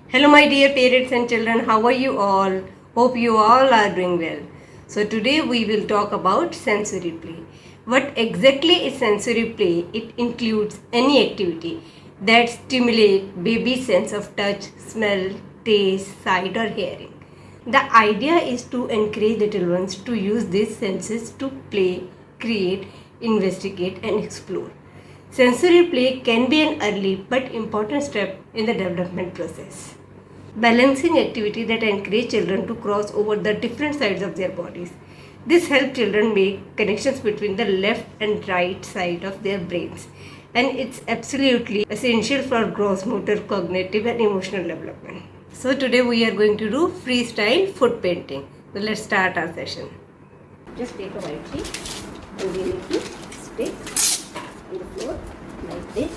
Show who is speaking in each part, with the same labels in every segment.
Speaker 1: Hello, my dear parents and children. How are you all? Hope you all are doing well. So, today we will talk about sensory play. What exactly is sensory play? It includes any activity that stimulate baby's sense of touch, smell, taste, sight, or hearing. The idea is to encourage little ones to use these senses to play, create, investigate, and explore. Sensory play can be an early but important step in the development process. Balancing activity that encourage children to cross over the different sides of their bodies. This helps children make connections between the left and right side of their brains, and it's absolutely essential for gross motor, cognitive, and emotional development. So today we are going to do freestyle foot painting. So let's start our session. Just take a white sheet and we need to stick on the floor like this.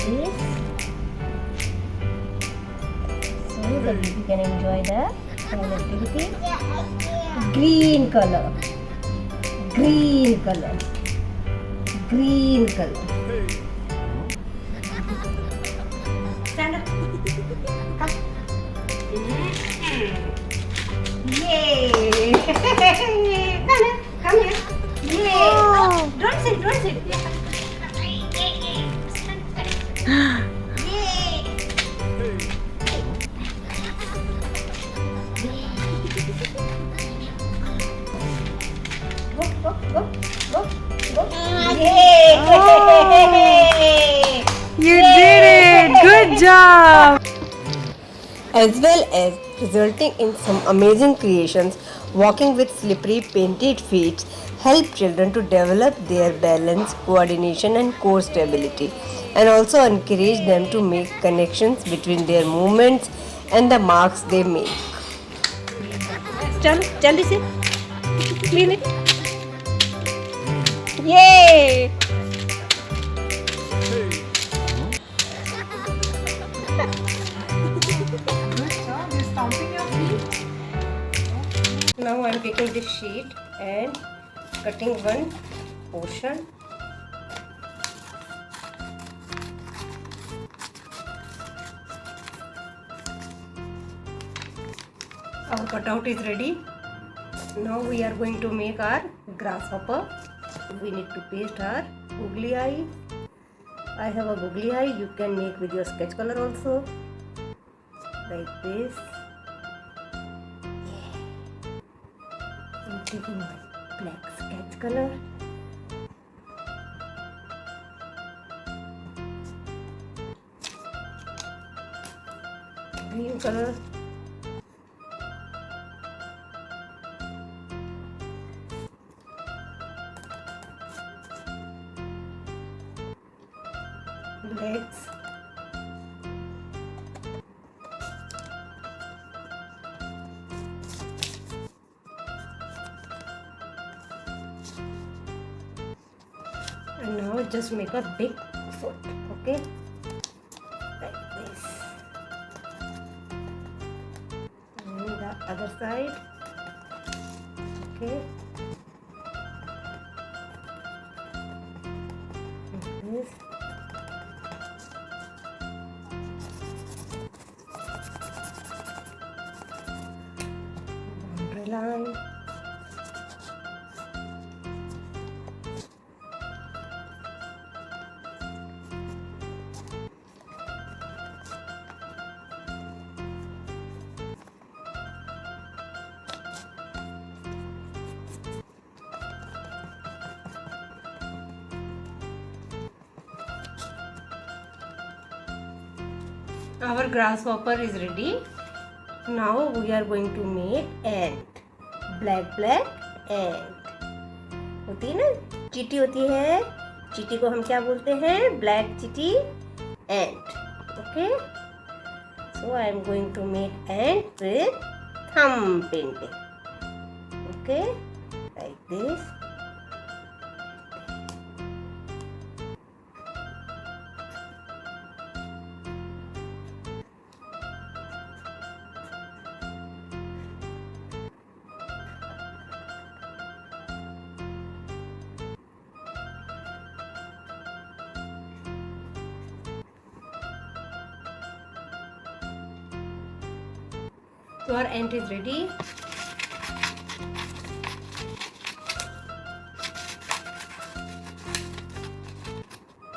Speaker 1: This, so the baby can enjoy the whole activity. Green color, green color, green color. Stand up. Come. Yay! Come here. Yay! Oh, don't sit, don't sit. Yay!
Speaker 2: You did it! Good job!
Speaker 1: As well as resulting in some amazing creations, walking with slippery painted feet help children to develop their balance, coordination and core stability, and also encourage them to make connections between their movements and the marks they make. Jaldi se clean it. Yay! Now I am taking this sheet and cutting one portion. Our cutout is ready. Now we are going to make our grasshopper. We need to paste our googly eye. I have a googly eye. You can make with your sketch color also, like this. I'm taking my black sketch color. Green color. Legs. And now just make a big foot, okay, like this. And the other side, okay, like this. Boundary line. Our grasshopper is ready. Now we are going to make ant. Black ant. होती है ना, चींटी होती है, चींटी को हम क्या बोलते हैं? ब्लैक चींटी ant. Okay, so I am going to make ant with thumb painting. Okay, like this. So our ant is ready.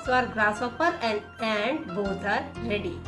Speaker 1: So our grasshopper and ant both are ready.